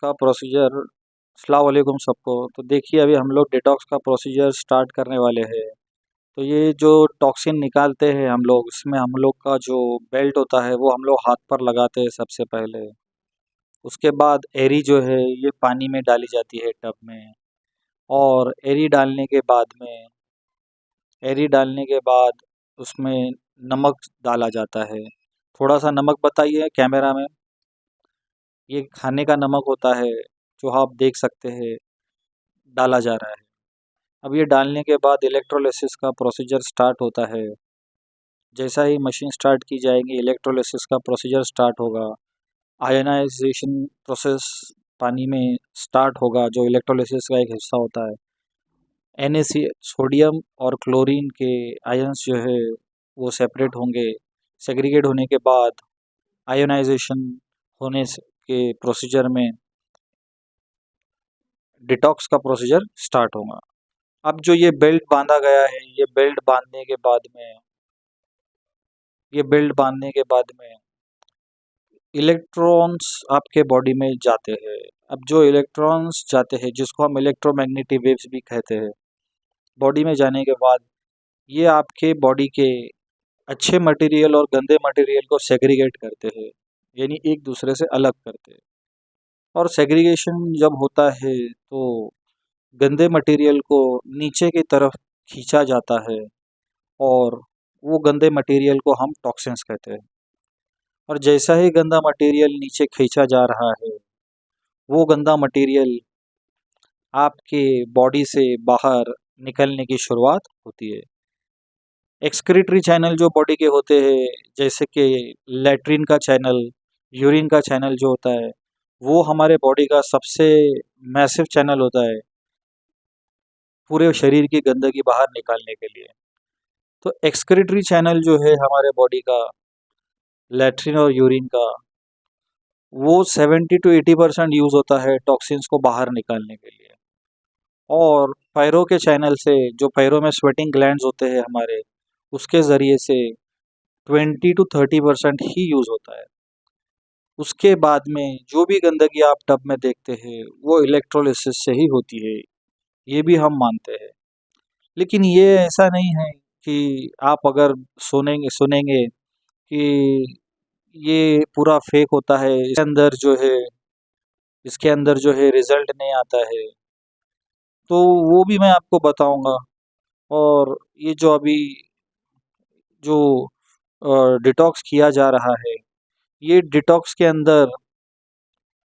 का प्रोसीजर। अस्सलाम वालेकुम सबको। तो देखिए अभी हम लोग डिटॉक्स का प्रोसीजर स्टार्ट करने वाले हैं। तो ये जो टॉक्सिन निकालते हैं हम लोग, इसमें हम लोग का जो बेल्ट होता है वो हम लोग हाथ पर लगाते हैं सबसे पहले। उसके बाद एरी जो है ये पानी में डाली जाती है टब में। और एरी डालने के बाद उसमें नमक डाला जाता है। थोड़ा सा नमक बताइए कैमरा में। ये खाने का नमक होता है जो आप देख सकते हैं डाला जा रहा है। अब ये डालने के बाद इलेक्ट्रोलिसिस का प्रोसीजर स्टार्ट होता है। जैसा ही मशीन स्टार्ट की जाएगी इलेक्ट्रोलिसिस का प्रोसीजर स्टार्ट होगा। आयनाइजेशन प्रोसेस पानी में स्टार्ट होगा जो इलेक्ट्रोलिसिस का एक हिस्सा होता है। NaC सोडियम और क्लोरीन के आयंस जो है वो सेपरेट होंगे। सेग्रीगेट होने के बाद आयोनाइजेशन होने के प्रोसीजर में डिटॉक्स का प्रोसीजर स्टार्ट होगा। अब जो ये बेल्ट बांधा गया है ये बेल्ट बांधने के बाद में इलेक्ट्रॉन्स आपके बॉडी में जाते हैं। अब जो इलेक्ट्रॉन्स जाते हैं जिसको हम इलेक्ट्रोमैग्नेटिक वेव्स भी कहते हैं, बॉडी में जाने के बाद ये आपके बॉडी के अच्छे मटेरियल और गंदे मटेरियल को सेग्रीगेट करते हैं, यानी एक दूसरे से अलग करते हैं। और सेग्रीगेशन जब होता है तो गंदे मटेरियल को नीचे की तरफ खींचा जाता है और वो गंदे मटेरियल को हम टॉक्सिन्स कहते हैं। और जैसा ही गंदा मटेरियल नीचे खींचा जा रहा है वो गंदा मटेरियल आपके बॉडी से बाहर निकलने की शुरुआत होती है। एक्सक्रीटरी चैनल जो बॉडी के होते हैं, जैसे कि लेट्रिन का चैनल, यूरिन का चैनल जो होता है, वो हमारे बॉडी का सबसे मैसिव चैनल होता है पूरे शरीर की गंदगी बाहर निकालने के लिए। तो एक्सक्रीटरी चैनल जो है हमारे बॉडी का, लेट्रिन और यूरिन का, वो 70 to 80% यूज़ होता है टॉक्सिन्स को बाहर निकालने के लिए। और पैरों के चैनल से, जो पैरों में स्वेटिंग ग्लैंड्स होते हैं हमारे, उसके ज़रिए से 20 to 30% ही यूज़ होता है। उसके बाद में जो भी गंदगी आप टब में देखते हैं वो इलेक्ट्रोलिसिस से ही होती है, ये भी हम मानते हैं। लेकिन ये ऐसा नहीं है कि आप अगर सुनेंगे कि ये पूरा फेक होता है, इसके अंदर जो है रिजल्ट नहीं आता है, तो वो भी मैं आपको बताऊंगा। और ये जो अभी जो डिटॉक्स किया जा रहा है, ये डिटॉक्स के अंदर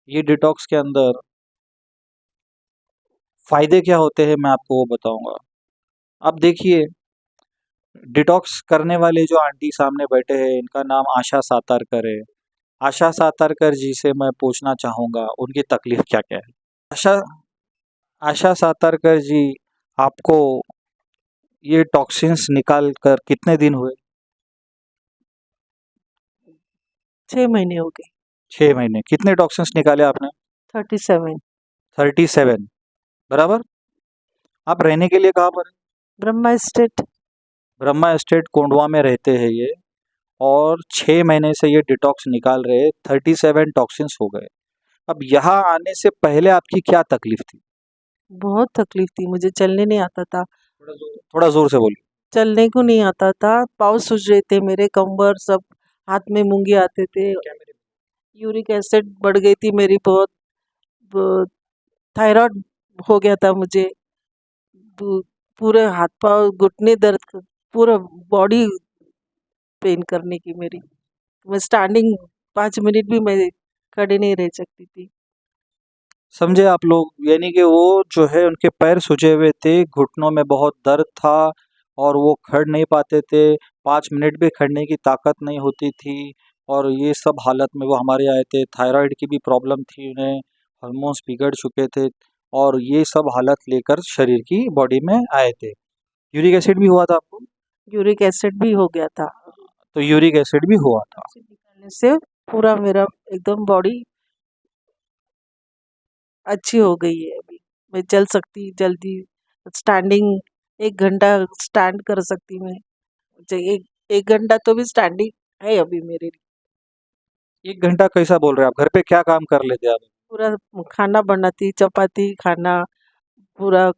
ये डिटॉक्स के अंदर फायदे क्या होते हैं मैं आपको वो बताऊंगा। अब देखिए, डिटॉक्स करने वाले जो आंटी सामने बैठे हैं इनका नाम आशा सातारकर है। आशा सातारकर जी से मैं पूछना चाहूँगा उनकी तकलीफ क्या क्या है। आशा आशा सातारकर जी, आपको ये टॉक्सिन्स निकाल कर कितने दिन हुए? 6 महीने हो गए। 6 महीने। कितने टॉक्सिन्स निकाले आपने? 37। 37 बराबर। आप रहने के लिए कहाँ पर हैं? ब्रह्मा स्टेट। ब्रह्मा एस्टेट कोंडवा में रहते हैं ये। और 6 महीने से ये डिटॉक्स निकाल रहे, 37 टॉक्सिन्स हो गए। अब यहाँ आने से पहले आपकी क्या तकलीफ थी? बहुत तकलीफ थी, मुझे चलने नहीं आता था। थोड़ा जोर से बोलिए। चलने को नहीं आता था, पाँव सूज रहे थे मेरे, कंबर सब, हाथ में मूंगे आते थे। यूरिक एसिड बढ़ गई थी मेरी बहुत। थायराइड हो गया था मुझे। पूरे हाथ पाँव घुटने दर्द, पूरा बॉडी पेन करने की मेरी। मैं स्टैंडिंग 5 मिनट भी मैं खड़े नहीं रह सकती थी। समझे आप लोग, यानी कि वो जो है उनके पैर सूजे हुए थे, घुटनों में बहुत दर्द था और वो खड़ नहीं पाते थे। 5 मिनट भी खड़ने की ताकत नहीं होती थी। और ये सब हालत में वो हमारे आए थे। थायराइड की भी प्रॉब्लम थी उन्हें, हार्मोन्स बिगड़ चुके थे और ये सब हालत लेकर शरीर की बॉडी में आए थे। यूरिक एसिड भी हुआ था आपको? यूरिक एसिड भी हो गया था। तो यूरिक एसिड भी हुआ था। टॉक्सिन निकालने से पूरा मेरा एकदम बॉडी अच्छी हो गई है अभी। मैं चल सकती जल्दी, स्टैंडिंग 1 घंटा स्टैंड कर सकती मैं। एक 1 घंटा तो भी स्टैंडिंग है अभी मेरे लिए। 1 घंटा कैसा बोल रहे हैं आप? घर पे क्या काम कर लेते आप? पूरा खाना बनाती, चपाती खाना, पूरा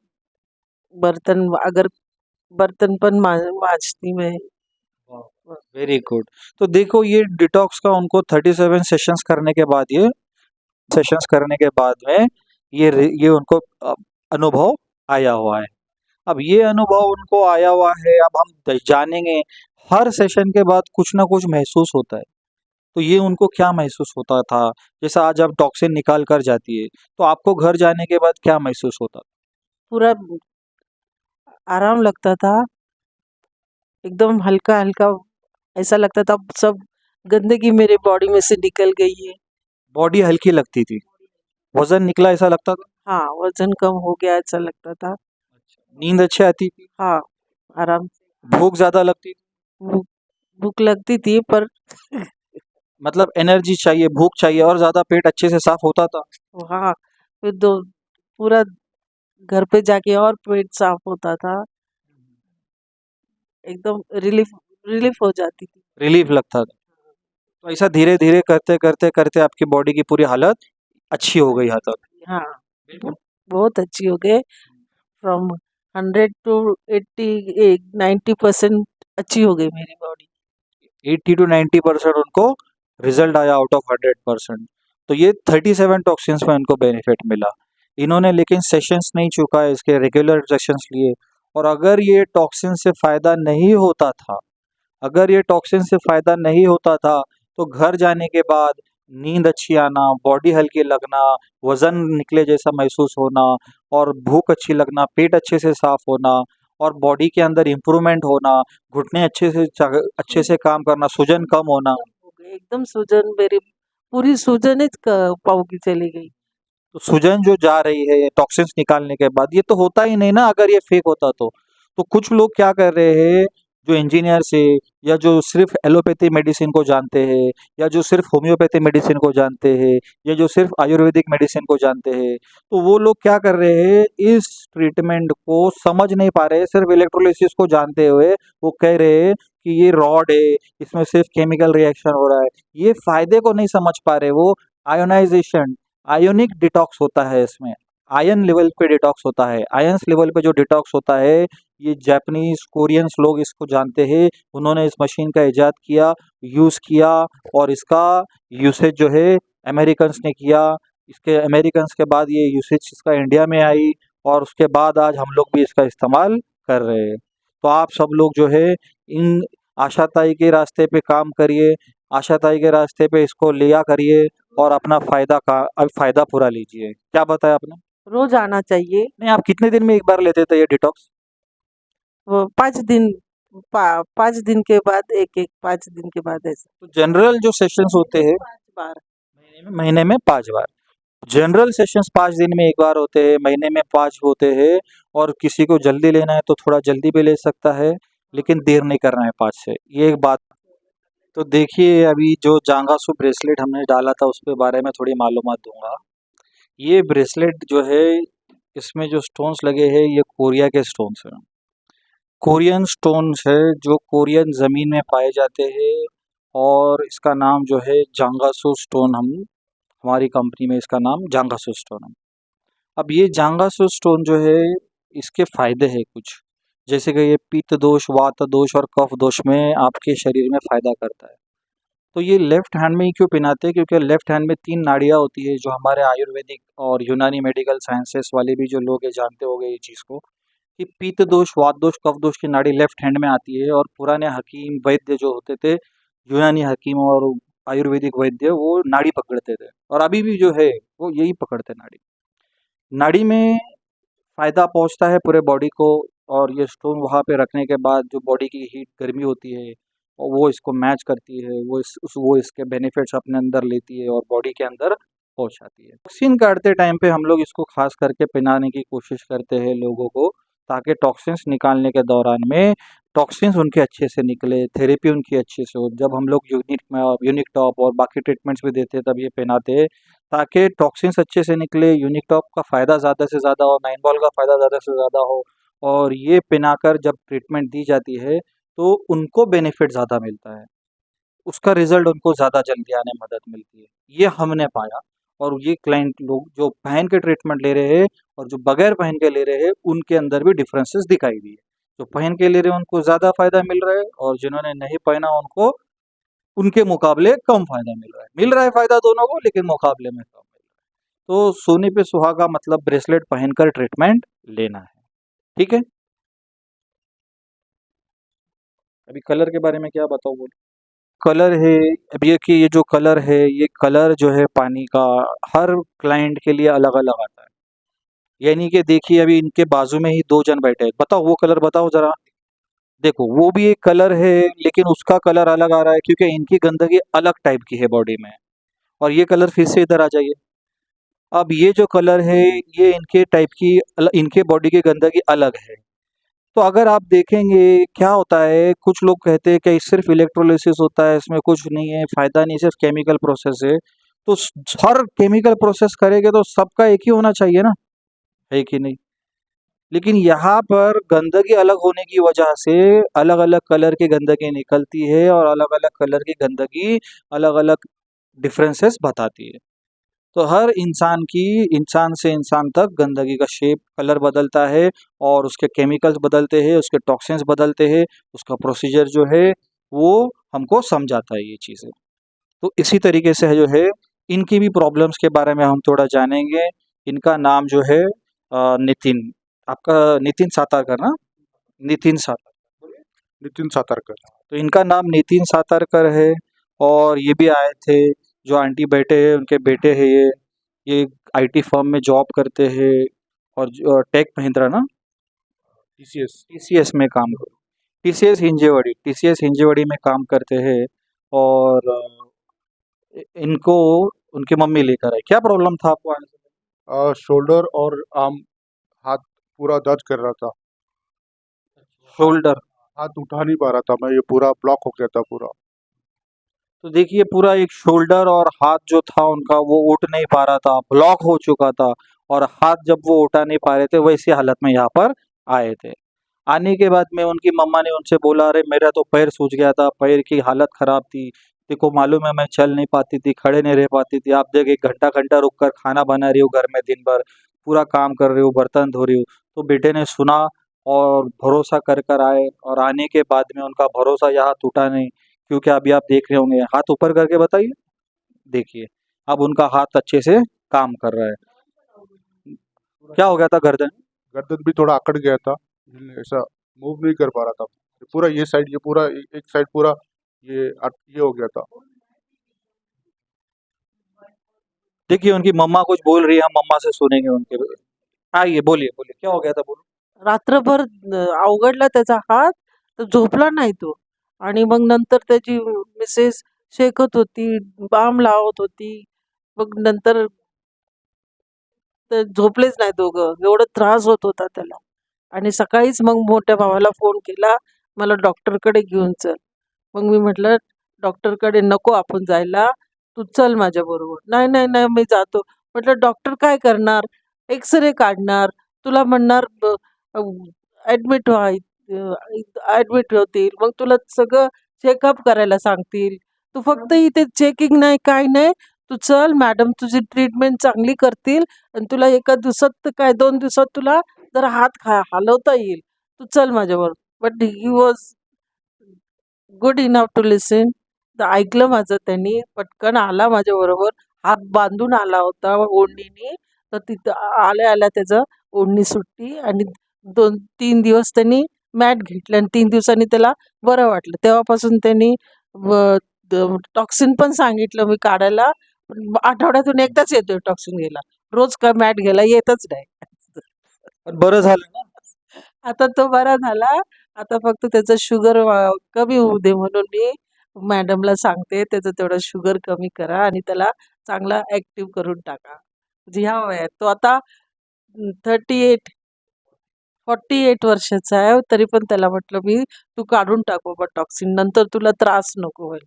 बर्तन, अगर बर्तन पण मांजती मैं। Very good. तो देखो ये डिटॉक्स का उनको 37 सेशंस करने के बाद ये सेशंस करने के बाद में ये उनको अनुभव आया हुआ है। अब ये अनुभव उनको आया हुआ है, अब हम जानेंगे हर सेशन के बाद कुछ ना कुछ महसूस होता है। तो ये उनको क्या महसूस होता था? जैसा आज आप टॉक्सिन निकाल कर जाती है, तो आपको घर जाने के बाद क्या महसूस होता? पूरा आराम लगता था, एकदम हल्का-हल्का, ऐसा लगता था सब गंदगी मेरे बॉडी में से निकल गई है। बॉडी हल्की लगती थी, वजन निकला ऐसा लगता था? हाँ, वज़न कम हो गया ऐसा लगता था। नींद अच्छी आती थी? हाँ, आराम भूख ज़्यादा लगती थी? भूख भूख लगती थी पर मतलब एनर्जी चाहिए, भूख चाहिए और ज़्यादा पेट अच्छे से साफ होता था? हाँ, फिर दो पूरा घर पे जाके और पेट साफ होता था, एकदम रिलीफ हो जाती थी। रिलीफ लगता था। तो ऐसा धीरे-धीरे करते आपकी बॉडी की पूरी हालत अच्छी हो गई यहाँ तक। हाँ, बहुत अच्छी हो गई, फ्रॉम 100 टू 80 90% अच्छी हो गई मेरी बॉडी। 80 टू 90% उनको रिजल्ट आया आउट ऑफ 100%। तो ये 37 टॉक्सिन्स में उनको बेनिफिट मिला। इन्होंने लेकिन सेशंस नहीं चुका है, इसके रेगुलर सेशंस लिए। और अगर ये टॉक्सिन से फ़ायदा नहीं होता था, अगर ये टॉक्सिन से फ़ायदा नहीं होता था, तो घर जाने के बाद नींद अच्छी आना, बॉडी हल्की लगना, वज़न निकले जैसा महसूस होना और भूख अच्छी लगना, पेट अच्छे से साफ़ होना और बॉडी के अंदर इम्प्रूवमेंट होना, घुटने अच्छे से काम करना, सूजन कम होना। हो गई एकदम, सूजन मेरी पूरी सूजन ही पाँव की चली गई। तो सूजन जो जा रही है टॉक्सिन्स निकालने के बाद, ये तो होता ही नहीं ना अगर ये फेक होता तो। तो कुछ लोग क्या कर रहे हैं, जो इंजीनियर्स है या जो सिर्फ एलोपैथी मेडिसिन को जानते हैं या जो सिर्फ होम्योपैथी मेडिसिन को जानते हैं या जो सिर्फ आयुर्वेदिक मेडिसिन को जानते हैं, तो वो लोग क्या कर रहे हैं, इस ट्रीटमेंट को समझ नहीं पा रहे, सिर्फ इलेक्ट्रोलिसिस को जानते हुए वो कह रहे हैं कि ये रॉड है, इसमें सिर्फ केमिकल रिएक्शन हो रहा है। ये फायदे को नहीं समझ पा रहे वो। आयोनाइजेशन, आयोनिक डिटॉक्स होता है इसमें, आयन लेवल पे डिटॉक्स होता है, आयंस लेवल पे जो डिटॉक्स होता है, ये जापानीज कोरियंस लोग इसको जानते हैं। उन्होंने इस मशीन का इजाद किया, यूज़ किया और इसका यूसेज जो है अमेरिकन्स ने किया। इसके अमेरिकन्स के बाद ये यूसेज इसका इंडिया में आई और उसके बाद आज हम लोग भी इसका इस्तेमाल कर रहे हैं। तो आप सब लोग जो है इन आशाताई के रास्ते पे काम करिए, आशाताई के रास्ते पे इसको लिया करिए और अपना फ़ायदा पूरा लीजिए। क्या बताया आपने? रोज आना चाहिए। नहीं, आप कितने दिन में एक बार लेते थे ये डिटॉक्स? वो 5 दिन के बाद एक 5 दिन के बाद ऐसा। तो जनरल जो सेशंस होते हैं 5 बार। महीने में 5 बार। जनरल सेशंस 5 दिन में 1 बार होते हैं, महीने में 5 होते हैं और किसी को जल्दी लेना है तो थोड़ा जल्दी भी ले सकता है, लेकिन देर नहीं करना है 5 से, ये एक बात। तो देखिए अभी जो जांगासू ब्रेसलेट हमने डाला था उसके बारे में थोड़ी मालूमात दूँगा। ये ब्रेसलेट जो है, इसमें जो स्टोन्स लगे हैं ये कोरिया के स्टोन्स हैं। कोरियन स्टोन्स है जो कोरियन ज़मीन में पाए जाते हैं और इसका नाम जो है जांगासू स्टोन, हम हमारी कंपनी में इसका नाम जांगासू स्टोन है। अब ये जांगासू स्टोन जो है, इसके फ़ायदे हैं कुछ, जैसे कि ये पित्त दोष, वात दोष और कफ दोष में आपके शरीर में फ़ायदा करता है। तो ये लेफ्ट हैंड में ही क्यों पहनाते हैं, क्योंकि लेफ्ट हैंड में 3 नाड़ियाँ होती है, जो हमारे आयुर्वेदिक और यूनानी मेडिकल साइंसेस वाले भी जो लोग हैं जानते होंगे ये चीज़ को, कि पित्त दोष, वात दोष, कफ दोष की नाड़ी लेफ्ट हैंड में आती है। और पुराने हकीम वैद्य जो होते थे, यूनानी हकीम और आयुर्वेदिक वैद्य, वो नाड़ी पकड़ते थे और अभी भी जो है वो यही पकड़ते नाड़ी। नाड़ी में फ़ायदा पहुंचता है पूरे बॉडी को और ये स्टोन वहाँ पे रखने के बाद जो बॉडी की हीट गर्मी होती है और वो इसको मैच करती है, वो इसके बेनिफिट्स अपने अंदर लेती है और बॉडी के अंदर पहुंचाती है। टॉक्सिन काटते टाइम पे हम लोग इसको खास करके पहनाने की कोशिश करते हैं लोगों को, ताकि टॉक्सिन्स निकालने के दौरान में टॉक्सिन्स उनके अच्छे से निकले, थेरेपी उनकी अच्छे से हो। जब हम लोग यूनिक टॉप और बाकी ट्रीटमेंट्स भी देते हैं तब ये पहनाते हैं, ताकि टॉक्सिन्स अच्छे से निकले, यूनिक टॉप का फ़ायदा ज़्यादा से ज़्यादा हो, 9 बॉल का फ़ायदा ज़्यादा से ज़्यादा हो। और ये पहनाकर जब ट्रीटमेंट दी जाती है तो उनको बेनिफिट ज़्यादा मिलता है, उसका रिज़ल्ट उनको ज़्यादा जल्दी आने में मदद मिलती है। ये हमने पाया और ये क्लाइंट लोग जो पहन के ट्रीटमेंट ले रहे हैं और जो बगैर पहन के ले रहे हैं उनके अंदर भी डिफरेंसेस दिखाई दिए। जो पहन के ले रहे हैं उनको ज़्यादा फायदा मिल रहा है और जिन्होंने नहीं पहना उनको उनके मुकाबले कम फायदा मिल रहा है फायदा दोनों को, लेकिन मुकाबले में कम मिल रहा है। तो सोने पे सुहागा मतलब ब्रेसलेट पहनकर ट्रीटमेंट लेना है। ठीक है, अभी कलर के बारे में क्या बताऊँ बोलो। कलर है, अब ये जो कलर है, ये कलर जो है पानी का हर क्लाइंट के लिए अलग अलग आता है। यानी कि देखिए अभी इनके बाजू में ही दो जन बैठे हैं, बताओ वो कलर बताओ जरा। देखो वो भी एक कलर है लेकिन उसका कलर अलग आ रहा है क्योंकि इनकी गंदगी अलग टाइप की है बॉडी में। और ये कलर फिर से इधर आ जाइए। अब ये जो कलर है ये इनके टाइप की इनके बॉडी की गंदगी अलग है। तो अगर आप देखेंगे क्या होता है, कुछ लोग कहते हैं कि सिर्फ इलेक्ट्रोलिसिस होता है, इसमें कुछ नहीं है, फायदा नहीं, सिर्फ केमिकल प्रोसेस है। तो हर केमिकल प्रोसेस करेंगे तो सबका एक ही होना चाहिए ना, है कि नहीं। लेकिन यहाँ पर गंदगी अलग होने की वजह से अलग अलग कलर की गंदगी निकलती है और अलग अलग कलर की गंदगी अलग अलग डिफरेंसेस बताती है। तो हर इंसान से इंसान तक गंदगी का शेप कलर बदलता है और उसके केमिकल्स बदलते हैं, उसके टॉक्सिन्स बदलते हैं, उसका प्रोसीजर जो है वो हमको समझाता है ये चीज़ें। तो इसी तरीके से है जो है इनकी भी प्रॉब्लम्स के बारे में हम थोड़ा जानेंगे। इनका नाम जो है नितिन, आपका नितिन सातारकर ना, नितिन सातारकर। नितिन सातारकर। तो इनका नाम नितिन सातारकर है और ये भी आए थे, जो आंटी बैठे हैं उनके बेटे हैं ये आईटी फर्म में जॉब करते हैं और टेक महिंद्रा ना, टीसीएस। टीसीएस में काम कर टीसीएस हिंजेवाड़ी में काम करते हैं। और इनको उनकी मम्मी लेकर आई। क्या प्रॉब्लम था आपको आने से? शोल्डर और आर्म, हाथ पूरा दर्द कर रहा था। शोल्डर, हाथ उठा नहीं पा रहा था मैं, ये पूरा ब्लॉक हो गया था पूरा। तो देखिए पूरा एक शोल्डर और हाथ जो था उनका वो उठ नहीं पा रहा था, ब्लॉक हो चुका था। और हाथ जब वो उठा नहीं पा रहे थे वैसी हालत में यहाँ पर आए थे। आने के बाद में उनकी मम्मा ने उनसे बोला, अरे मेरा तो पैर सूज गया था, पैर की हालत खराब थी, देखो मालूम है मैं चल नहीं पाती थी, खड़े नहीं रह पाती थी, आप देख एक घंटा घंटा रुक कर खाना बना रही हो घर में, दिन भर पूरा काम कर रही हो, बर्तन धो रही हो। तो बेटे ने सुना और भरोसा कर कर आए और आने के बाद में उनका भरोसा यहाँ टूटा नहीं। क्योंकि अभी आप देख रहे होंगे, हाथ ऊपर करके बताइए, देखिए अब उनका हाथ अच्छे से काम कर रहा है। क्या हो गया था गर्दन? गर्दन भी थोड़ा अकड़ गया था, ऐसा मूव नहीं कर पा रहा था पूरा। ये साइड, ये पूरा एक साइड पूरा ये हो गया था। देखिए उनकी मम्मा कुछ बोल रही है, हम मम्मा से सुनेंगे उनके। आइए बोलिए बोलिए, क्या हो गया था बोलो। रात्रभर अवघडला त्याचा हात, तर झोपला नाही तो. आणि मग नंतर त्याची मिसेस शेकत होती, बाम लावत होती. मग नंतर तर झोपलेच नाही दोघं. एवढा त्रास होत होता त्याला. आणि सकाळीच मग मोठ्या भावाला फोन केला, मला डॉक्टरकडे घेऊन चल. मग मी म्हटलं, डॉक्टरकडे नको आपण जायला, तू चल माझ्याबरोबर. नाही, नाही, नाही मी जातो. म्हटलं डॉक्टर काय करणार? एक्स-रे काढणार, तुला म्हणणार ॲडमिट व्हा, ॲडमिट होतील. मग तुला सगळं चेकअप करायला सांगतील. तू फक्त इथे चेकिंग नाही, काही नाही. तू चल, मॅडम तुझी ट्रीटमेंट चांगली करतील आणि तुला एका दिवसात तर काय 2 दिवसात तुला जरा हात हलवता येईल. तू चल माझ्याबरोबर. But he was good enough to listen. तर ऐकलं माझं त्यांनी. पटकन आला माझ्याबरोबर. हात बांधून आला होता ओढणीने. तर तिथं आल्या-आल्या त्याचं ओढणी सुटली आणि 2-3 दिवस त्यांनी मॅट घेतलं आणि 3 दिवसांनी त्याला बरं वाटलं. तेव्हापासून त्यांनी टॉक्सिन पण सांगितलं मी काढायला. पण आठवड्यातून एकदाच येतोय टॉक्सिन घ्यायला. रोज काय मॅट घ्यायला येतच नाही. पण बरं झालं ना? आता तो बरा झाला. आता फक्त त्याचं शुगर कमी होऊ दे म्हणून मी मॅडमला सांगते, त्याचं तेवढं शुगर कमी करा आणि त्याला चांगला ॲक्टिव्ह करून टाका. म्हणजे ह्या वयात तो आता 38 48 वर्षाचा आहे. तरी पण त्याला म्हटलं मी, "तू काढून टाक बाबा टॉक्सिन, नंतर तुला त्रास नको होईल."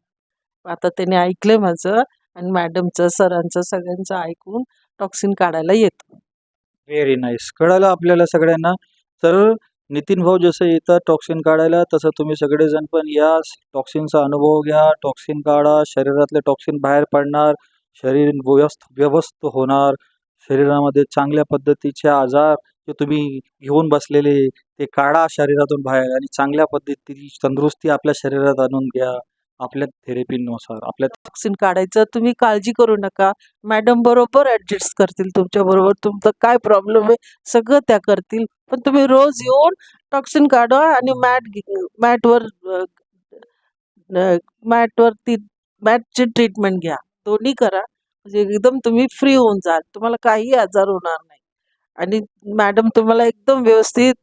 आता त्याने ऐकलंय माझं आणि मॅडमचं, सरांचं, सगळ्यांचं ऐकून टॉक्सिन काढायला येतो. Very nice. कळालं आपल्याला सगळ्यांना. तर नितीन भाऊ जसं येतात टॉक्सिन काढायला, तसं तुम्ही सगळेजण पण या, टॉक्सिनचा अनुभव घ्या, टॉक्सिन काढा, शरीरातले टॉक्सिन बाहेर पडणार, शरीर व्यवस्थ होणार, शरीरामध्ये चांगल्या पद्धतीचे आजार जे तुम्ही घेऊन बसलेले ते काढा शरीरातून बाहेर आणि चांगल्या पद्धतीची तंदुरुस्ती आपल्या शरीरात आणून घ्या. आपल्या थेरपीनुसार आपल्या टॉक्सिन काढायचं तुम्ही काळजी करू नका. मॅडम बरोबर ॲडजस्ट करतील तुमच्याबरोबर. तुमचा काय प्रॉब्लेम आहे सगळं त्या करतील. पण तुम्ही रोज येऊन टॉक्सिन काढा आणि मॅटवरती मॅटची ट्रीटमेंट घ्या. दोन्ही करा म्हणजे एकदम तुम्ही फ्री होऊन जाल. तुम्हाला काही आजार होणार नाही आणि मॅडम तुम्हाला एकदम व्यवस्थित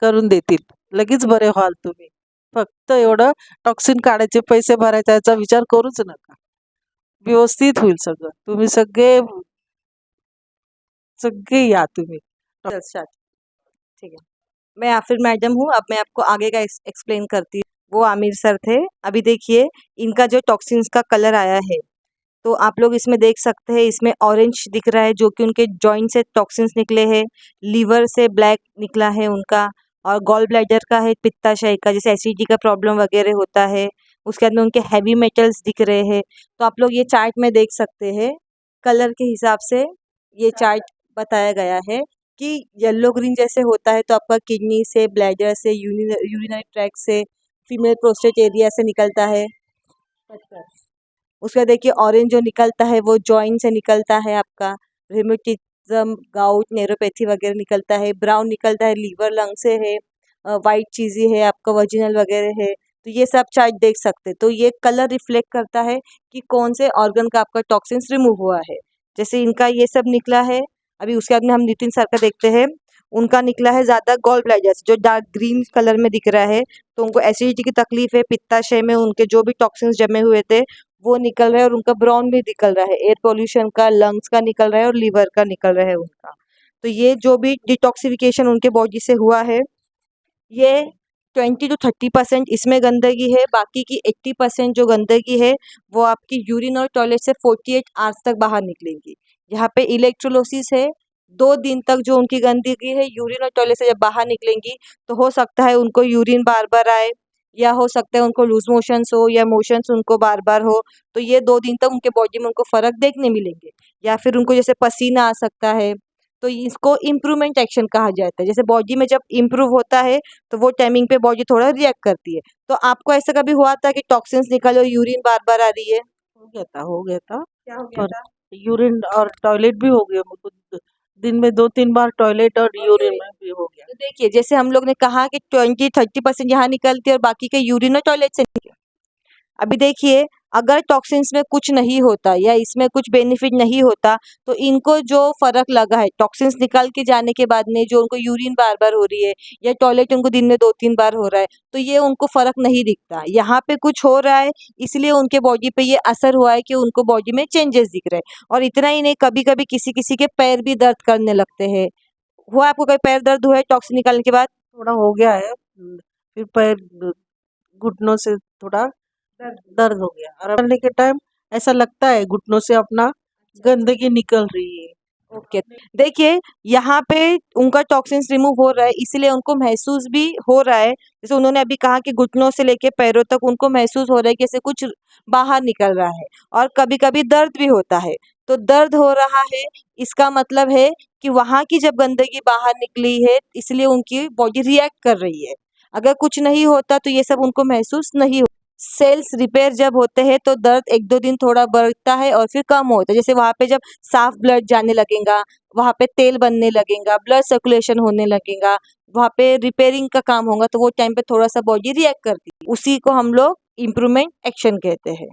करून देतील. लगेच बरे व्हाल तुम्ही. फक्त एवढं टॉक्सिन काढायचे पैसे भरायचा याचा विचार करूच नका. व्यवस्थित होईल सगळं. तुम्ही सगळे या तुम्ही. अच्छा, ठीक है। मैं आफिर मैडम हूँ। अब मैं आपको आगे का एक्सप्लेन करती हूँ। वो आमिर सर थे। अभी देखिए इनका जो टॉक्सिन्स का कलर आया है, तो आप लोग इसमें देख सकते हैं, इसमें ऑरेंज दिख रहा है जो कि उनके जॉइंट से टॉक्सिन्स निकले हैं। लीवर से ब्लैक निकला है उनका, और गॉल ब्लैडर का है पित्ताशय का, जैसे एसिडिटी का प्रॉब्लम वगैरह होता है। उसके अंदर उनके हैवी मेटल्स दिख रहे हैं। तो आप लोग ये चार्ट में देख सकते हैं, कलर के हिसाब से ये चार्ट बताया गया है कि येलो ग्रीन जैसे होता है तो आपका किडनी से, ब्लैडर से, यूरिनरी ट्रैक्ट से, फीमेल प्रोस्टेट एरिया से निकलता है। उसका देखिए ऑरेंज जो निकलता है वो जॉइंट से निकलता है, आपका रिमेटिज्म, गाउट, न्यूरोपैथी वगैरह निकलता है। ब्राउन निकलता है लीवर, लंग से है। वाइट चीज़ी है आपका वर्जिनल वगैरह है। तो ये सब चार्ट देख सकते हैं। तो ये कलर रिफ्लेक्ट करता है कि कौन से ऑर्गन का आपका टॉक्सिन्स रिमूव हुआ है। जैसे इनका ये सब निकला है। अभी उसके बाद में हम नितिन सर का देखते हैं। उनका निकला है ज़्यादा गॉल ब्लैडर जो डार्क ग्रीन कलर में दिख रहा है। तो उनको एसिडिटी की तकलीफ है, पित्ताशय में उनके जो भी टॉक्सिन्स जमे हुए थे वो निकल रहा है, और उनका ब्राउन भी निकल रहा है, एयर पोल्यूशन का, लंग्स का निकल रहा है, और लीवर का निकल रहा है उनका। तो ये जो भी डिटॉक्सिफिकेशन उनके बॉडी से हुआ है, ये 20 to 30% इसमें गंदगी है। बाकी की 80% जो गंदगी है वो आपकी यूरिन और टॉयलेट से 48 आवर्स तक बाहर निकलेंगी। यहाँ पे इलेक्ट्रोलोसिस है। 2 दिन तक जो उनकी गंदगी है यूरिन और टॉयलेट से जब बाहर निकलेंगी तो हो सकता है उनको यूरिन बार बार आए, या हो सकता है उनको लूज मोशंस हो, या मोशंस उनको बार बार हो। तो ये 2 दिन तक उनके बॉडी में उनको फ़र्क देखने मिलेंगे। या फिर उनको जैसे पसीना आ सकता है, तो इसको इम्प्रूवमेंट एक्शन कहा जाता है। जैसे बॉडी में जब इम्प्रूव होता है तो वो टाइमिंग पे बॉडी थोड़ा रिएक्ट करती है। तो आपको ऐसा कभी हुआ था कि टॉक्सिन्स निकले और यूरिन बार बार आ रही है? हो गया था। क्या हो गया पर था? यूरिन और टॉयलेट भी हो गया मुझको। दिन में 2-3 बार टॉयलेट और यूरिन में भी हो गया। तो देखिए जैसे हम लोग ने कहा कि 20-30% यहाँ निकलती है और बाकी के यूरिन और टॉयलेट से निकले। अभी देखिए अगर टॉक्सिन्स में कुछ नहीं होता या इसमें कुछ बेनिफिट नहीं होता तो इनको जो फ़र्क लगा है टॉक्सिन्स निकाल के जाने के बाद में, जो उनको यूरिन बार बार हो रही है या टॉयलेट उनको दिन में 2-3 बार हो रहा है, तो ये उनको फ़र्क नहीं दिखता। यहाँ पे कुछ हो रहा है इसलिए उनके बॉडी पे ये असर हुआ है कि उनको बॉडी में चेंजेस दिख रहे हैं। और इतना ही नहीं, कभी कभी किसी किसी के पैर भी दर्द करने लगते हैं। हुआ आपको कभी पैर दर्द हुआ है टॉक्सिन निकालने के बाद? थोड़ा हो गया है। फिर पैर घुटनों से थोड़ा दर्द हो गया, और करने के टाइम ऐसा लगता है घुटनों से अपना गंदगी निकल रही है। ओके देखिए यहाँ पे उनका टॉक्सिन्स रिमूव हो रहा है इसलिए उनको महसूस भी हो रहा है। जैसे उन्होंने अभी कहा कि घुटनों से लेके पैरों तक उनको महसूस हो रहा है कि ऐसे कुछ बाहर निकल रहा है, और कभी कभी दर्द भी होता है। तो दर्द हो रहा है इसका मतलब है कि वहाँ की जब गंदगी बाहर निकली है इसलिए उनकी बॉडी रिएक्ट कर रही है। अगर कुछ नहीं होता तो ये सब उनको महसूस नहीं हो। सेल्स रिपेयर जब होते हैं तो दर्द 1-2 दिन थोड़ा बढ़ता है और फिर कम होता है। जैसे वहाँ पे जब साफ ब्लड जाने लगेगा, वहाँ पे तेल बनने लगेगा, ब्लड सर्कुलेशन होने लगेगा, वहाँ पे रिपेयरिंग का काम होगा, तो वो टाइम पे थोड़ा सा बॉडी रिएक्ट करती है। उसी को हम लोग इम्प्रूवमेंट एक्शन कहते हैं।